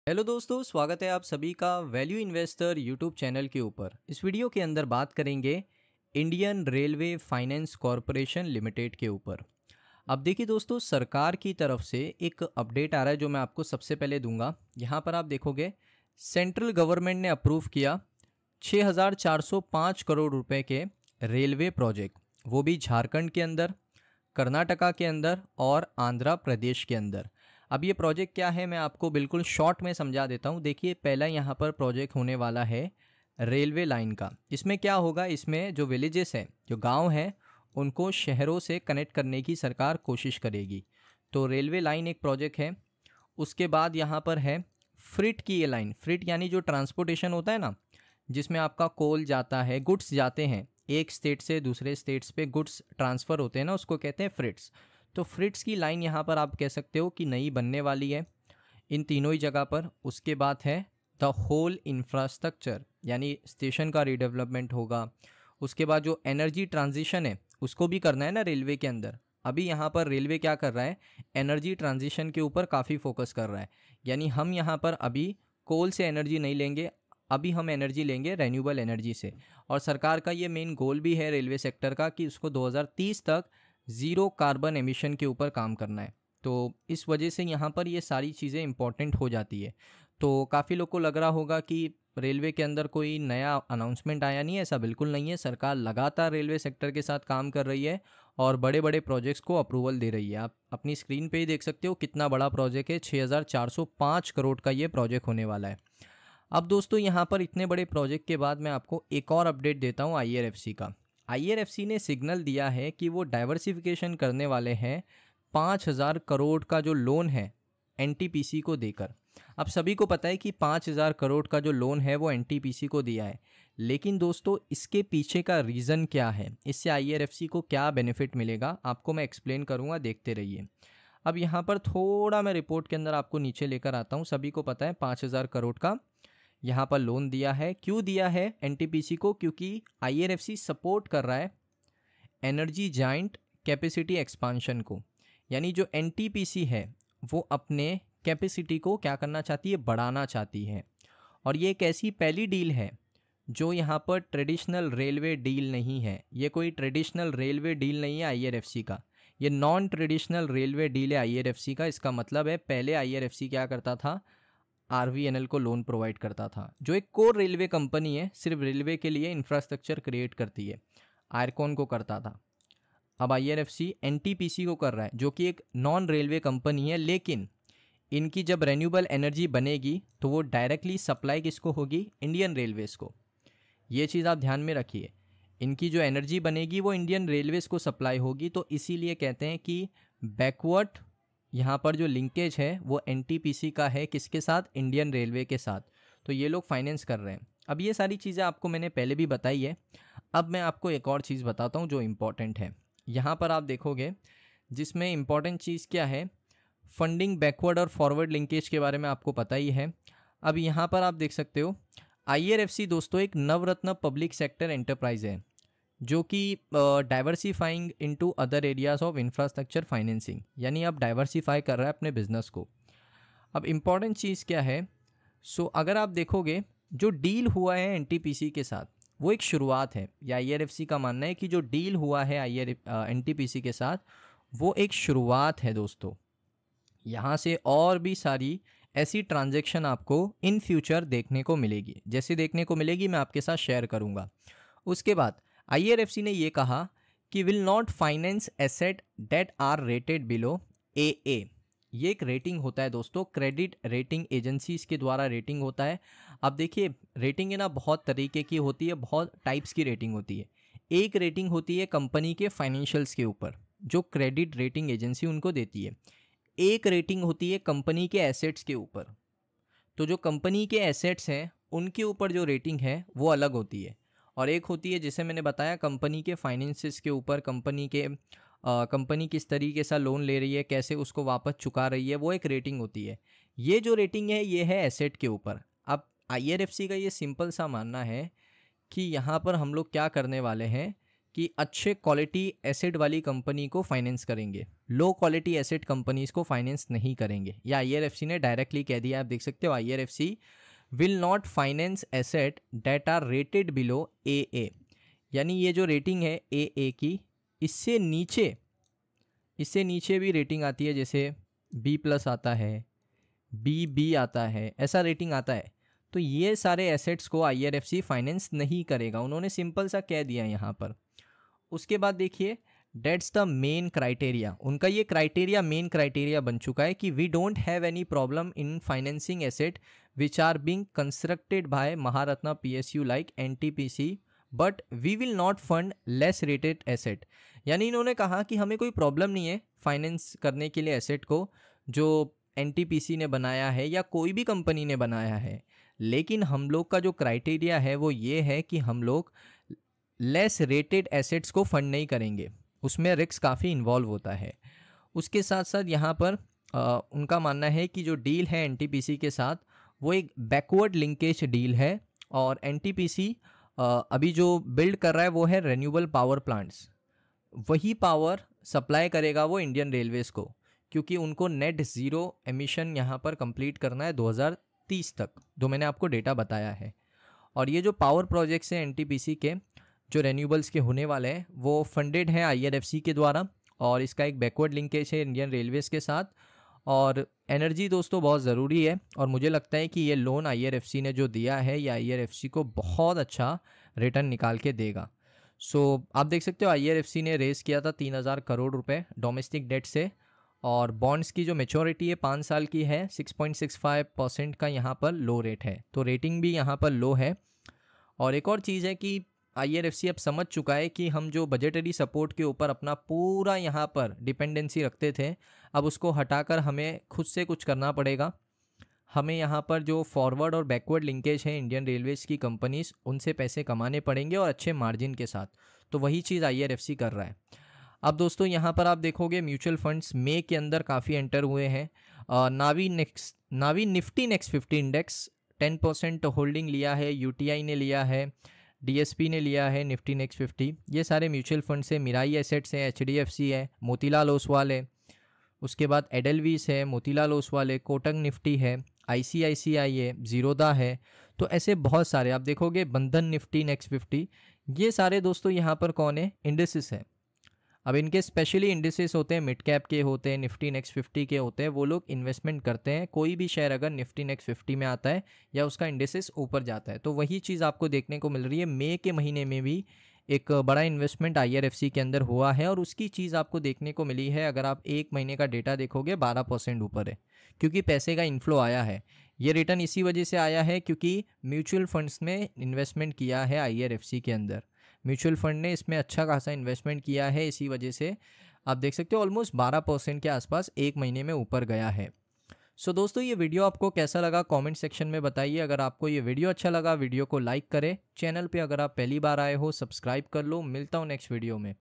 Hello दोस्तों, स्वागत है आप सभी का वैल्यू इन्वेस्टर यूट्यूब चैनल के ऊपर। इस वीडियो के अंदर बात करेंगे Indian railway finance corporation limited के ऊपर। अब देखिए दोस्तों, सरकार की तरफ से एक अपडेट आ रहा है जो मैं आपको सबसे पहले दूंगा। यहाँ पर आप देखोगे सेंट्रल गवर्नमेंट ने अप्रूव किया 6,405 करोड़ रुपए के रेलवे प्रोजेक्ट, वो भी झारखंड के अंदर, कर्नाटका के अंदर और आंध्र प्रदेश के अंदर। अब ये प्रोजेक्ट क्या है मैं आपको बिल्कुल शॉर्ट में समझा देता हूँ। देखिए, पहला यहाँ पर प्रोजेक्ट होने वाला है रेलवे लाइन का। इसमें क्या होगा, इसमें जो विलेजेस हैं, जो गांव हैं, उनको शहरों से कनेक्ट करने की सरकार कोशिश करेगी। तो रेलवे लाइन एक प्रोजेक्ट है। उसके बाद यहाँ पर है फ्रिट की ये लाइन। फ्रिट यानी जो ट्रांसपोर्टेशन होता है ना, जिसमें आपका कोल जाता है, गुड्स जाते हैं, एक स्टेट से दूसरे स्टेट्स पे गुड्स ट्रांसफ़र होते हैं ना, उसको कहते हैं फ्रिट्स। तो फ्रिट्स की लाइन यहाँ पर आप कह सकते हो कि नई बनने वाली है इन तीनों ही जगह पर। उसके बाद है द होल इंफ्रास्ट्रक्चर, यानी स्टेशन का रीडेवलपमेंट होगा। उसके बाद जो एनर्जी ट्रांजिशन है उसको भी करना है ना रेलवे के अंदर। अभी यहाँ पर रेलवे क्या कर रहा है, एनर्जी ट्रांजिशन के ऊपर काफ़ी फोकस कर रहा है। यानी हम यहाँ पर अभी कोल से एनर्जी नहीं लेंगे, अभी हम एनर्जी लेंगे रेन्यूएबल एनर्जी से। और सरकार का ये मेन गोल भी है रेलवे सेक्टर का कि उसको 2030 तक ज़ीरो कार्बन एमिशन के ऊपर काम करना है। तो इस वजह से यहाँ पर ये सारी चीज़ें इंपॉर्टेंट हो जाती है। तो काफ़ी लोग को लग रहा होगा कि रेलवे के अंदर कोई नया अनाउंसमेंट आया नहीं है। ऐसा बिल्कुल नहीं है। सरकार लगातार रेलवे सेक्टर के साथ काम कर रही है और बड़े बड़े प्रोजेक्ट्स को अप्रूवल दे रही है। आप अपनी स्क्रीन पे ही देख सकते हो कितना बड़ा प्रोजेक्ट है। 6,405 करोड़ का ये प्रोजेक्ट होने वाला है। अब दोस्तों, यहाँ पर इतने बड़े प्रोजेक्ट के बाद मैं आपको एक और अपडेट देता हूँ IRFC का। IRFC ने सिग्नल दिया है कि वो डाइवर्सिफिकेशन करने वाले हैं 5,000 करोड़ का जो लोन है NTPC को देकर। अब सभी को पता है कि 5,000 करोड़ का जो लोन है वो NTPC को दिया है, लेकिन दोस्तों इसके पीछे का रीज़न क्या है, इससे IRFC को क्या बेनिफिट मिलेगा, आपको मैं एक्सप्लेन करूँगा, देखते रहिए। अब यहाँ पर थोड़ा मैं रिपोर्ट के अंदर आपको नीचे लेकर आता हूँ। सभी को पता है 5,000 करोड़ का यहाँ पर लोन दिया है। क्यों दिया है NTPC को? क्योंकि IRFC सपोर्ट कर रहा है एनर्जी जाइंट कैपेसिटी एक्सपांशन को। यानी जो NTPC है वो अपने कैपेसिटी को क्या करना चाहती है, बढ़ाना चाहती है। और ये एक ऐसी पहली डील है जो यहाँ पर ट्रेडिशनल रेलवे डील नहीं है। ये कोई ट्रेडिशनल रेलवे डील नहीं है IRFC का, ये नॉन ट्रेडिशनल रेलवे डील है IRFC का। इसका मतलब है पहले IRFC क्या करता था, RVNL को लोन प्रोवाइड करता था, जो एक कोर रेलवे कंपनी है, सिर्फ रेलवे के लिए इंफ्रास्ट्रक्चर क्रिएट करती है, आयरकॉन को करता था। अब IRFC NTPC को कर रहा है, जो कि एक नॉन रेलवे कंपनी है, लेकिन इनकी जब रेन्यूएबल एनर्जी बनेगी तो वो डायरेक्टली सप्लाई किसको होगी, इंडियन रेलवेज़ को। ये चीज़ आप ध्यान में रखिए, इनकी जो एनर्जी बनेगी वो इंडियन रेलवेज़ को सप्लाई होगी। तो इसीलिए कहते हैं कि बैकवर्ड यहाँ पर जो लिंकेज है वो NTPC का है, किसके साथ, इंडियन रेलवे के साथ। तो ये लोग फाइनेंस कर रहे हैं। अब ये सारी चीज़ें आपको मैंने पहले भी बताई है। अब मैं आपको एक और चीज़ बताता हूँ जो इम्पॉर्टेंट है। यहाँ पर आप देखोगे जिसमें इम्पॉर्टेंट चीज़ क्या है, फंडिंग बैकवर्ड और फॉरवर्ड लिंकेज के बारे में आपको पता ही है। अब यहाँ पर आप देख सकते हो IRFC दोस्तों एक नवरत्न पब्लिक सेक्टर एंटरप्राइज है, जो कि diversifying into other areas of infrastructure financing, यानी अब डाइवर्सिफाई कर रहा है अपने बिजनेस को। अब इम्पॉर्टेंट चीज़ क्या है, अगर आप देखोगे जो डील हुआ है NTPC के साथ वो एक शुरुआत है। या IRFC का मानना है कि जो डील हुआ है NTPC के साथ वो एक शुरुआत है दोस्तों। यहाँ से और भी सारी ऐसी ट्रांजैक्शन आपको इन फ्यूचर देखने को मिलेगी। जैसे देखने को मिलेगी मैं आपके साथ शेयर करूँगा। उसके बाद IRFC ने ये कहा कि will not finance asset that are rated below AA। ये एक रेटिंग होता है दोस्तों, क्रेडिट रेटिंग एजेंसीज के द्वारा रेटिंग होता है। अब देखिए, रेटिंग है ना बहुत तरीके की होती है, बहुत टाइप्स की रेटिंग होती है। एक रेटिंग होती है कंपनी के फाइनेंशियल्स के ऊपर, जो क्रेडिट रेटिंग एजेंसी उनको देती है। एक रेटिंग होती है कंपनी के एसेट्स के ऊपर। तो जो कंपनी के एसेट्स हैं उनके ऊपर जो रेटिंग है वो अलग होती है। और एक होती है, जैसे मैंने बताया, कंपनी के फाइनेंसेस के ऊपर, कंपनी किस तरीके से लोन ले रही है, कैसे उसको वापस चुका रही है, वो एक रेटिंग होती है। ये जो रेटिंग है ये है एसेट के ऊपर। अब IRFC का ये सिंपल सा मानना है कि यहाँ पर हम लोग क्या करने वाले हैं कि अच्छे क्वालिटी एसेट वाली कंपनी को फाइनेंस करेंगे, लो क्वालिटी एसेट कंपनीज को फाइनेंस नहीं करेंगे। या आईआरएफसी ने डायरेक्टली कह दिया, आप देख सकते हो, IRFC will not finance asset that are rated below AA। यानी ये जो रेटिंग है AA की, इससे नीचे भी रेटिंग आती है, जैसे B+ आता है, BB आता है, ऐसा रेटिंग आता है। तो ये सारे एसेट्स को आईआरएफसी फाइनेंस नहीं करेगा, उन्होंने सिंपल सा कह दिया यहाँ पर। उसके बाद देखिए, डेट्स द मेन क्राइटेरिया, उनका ये क्राइटेरिया मेन क्राइटेरिया बन चुका है कि we don't have any problem in financing asset which are being constructed by Maharatna PSU like NTPC, but we will not fund less rated asset. यानी इन्होंने कहा कि हमें कोई प्रॉब्लम नहीं है फाइनेंस करने के लिए एसेट को जो NTPC ने बनाया है या कोई भी कंपनी ने बनाया है, लेकिन हम लोग का जो क्राइटेरिया है वो ये है कि हम लोग लेस रेटेड एसेट्स को फंड नहीं करेंगे, उसमें रिस्क काफ़ी इन्वॉल्व होता है। उसके साथ साथ यहाँ पर उनका मानना है कि जो डील है NTPC के साथ वो एक बैकवर्ड लिंकेज डील है, और NTPC अभी जो बिल्ड कर रहा है वो है रेन्यूएबल पावर प्लांट्स, वही पावर सप्लाई करेगा वो इंडियन रेलवेज़ को, क्योंकि उनको नेट ज़ीरो एमिशन यहाँ पर कंप्लीट करना है 2030 तक, जो मैंने आपको डेटा बताया है। और ये जो पावर प्रोजेक्ट्स हैं NTPC के जो रेन्यूएबल्स के होने वाले हैं वो फंडेड है आईआरएफसी के द्वारा, और इसका एक बैकवर्ड लिंकेज है इंडियन रेलवेज़ के साथ। और एनर्जी दोस्तों बहुत ज़रूरी है, और मुझे लगता है कि ये लोन आईआरएफसी ने जो दिया है ये आईआरएफसी को बहुत अच्छा रिटर्न निकाल के देगा। सो आप देख सकते हो आईआरएफसी ने रेज़ किया था 3000 करोड़ रुपए डोमेस्टिक डेट से, और बॉन्ड्स की जो मेच्योरिटी है 5 साल की है, 6.65% का यहाँ पर लो रेट है, तो रेटिंग भी यहाँ पर लो है। और एक और चीज़ है कि आईआरएफसी अब समझ चुका है कि हम जो बजटरी सपोर्ट के ऊपर अपना पूरा यहाँ पर डिपेंडेंसी रखते थे, अब उसको हटाकर हमें खुद से कुछ करना पड़ेगा। हमें यहाँ पर जो फॉरवर्ड और बैकवर्ड लिंकेज है इंडियन रेलवेज़ की कंपनीज, उनसे पैसे कमाने पड़ेंगे और अच्छे मार्जिन के साथ, तो वही चीज़ आईआरएफसी कर रहा है। अब दोस्तों यहाँ पर आप देखोगे म्यूचुअल फंड्स मई के अंदर काफ़ी एंटर हुए हैं। नावी निफ्टी नेक्स्ट 50 इंडेक्स 10% होल्डिंग लिया है, UTI ने लिया है, DSP ने लिया है, निफ्टी नेक्स्ट 50, ये सारे म्यूचुअल फंड्स है। मिराई एसेट्स है, HDFC है, मोतीलाल ओसवाल है, उसके बाद एडेलवीस है, मोतीलाल ओसवाल है, कोटक निफ्टी है, ICICI है, जीरोदा है, तो ऐसे बहुत सारे आप देखोगे, बंधन निफ्टी नेक्स्ट 50, ये सारे दोस्तों यहाँ पर कौन है, इंडिसेस है। अब इनके स्पेशली इंडिसेस होते हैं, मिड कैप के होते हैं, निफ्टी नेक्स्ट 50 के होते हैं, वो लोग इन्वेस्टमेंट करते हैं। कोई भी शेयर अगर निफ्टी नेक्स्ट 50 में आता है या उसका इंडिसेस ऊपर जाता है, तो वही चीज़ आपको देखने को मिल रही है। मई के महीने में भी एक बड़ा इन्वेस्टमेंट आईआरएफसी के अंदर हुआ है, और उसकी चीज़ आपको देखने को मिली है। अगर आप एक महीने का डेटा देखोगे 12% ऊपर है, क्योंकि पैसे का इन्फ्लो आया है। ये रिटर्न इसी वजह से आया है क्योंकि म्यूचुअल फंड्स में इन्वेस्टमेंट किया है आईआरएफसी के अंदर, म्यूचुअल फंड ने इसमें अच्छा खासा इन्वेस्टमेंट किया है, इसी वजह से आप देख सकते हो ऑलमोस्ट 12% के आसपास एक महीने में ऊपर गया है। सो दोस्तों ये वीडियो आपको कैसा लगा कमेंट सेक्शन में बताइए। अगर आपको ये वीडियो अच्छा लगा वीडियो को लाइक करें, चैनल पे अगर आप पहली बार आए हो सब्सक्राइब कर लो। मिलता हूँ नेक्स्ट वीडियो में।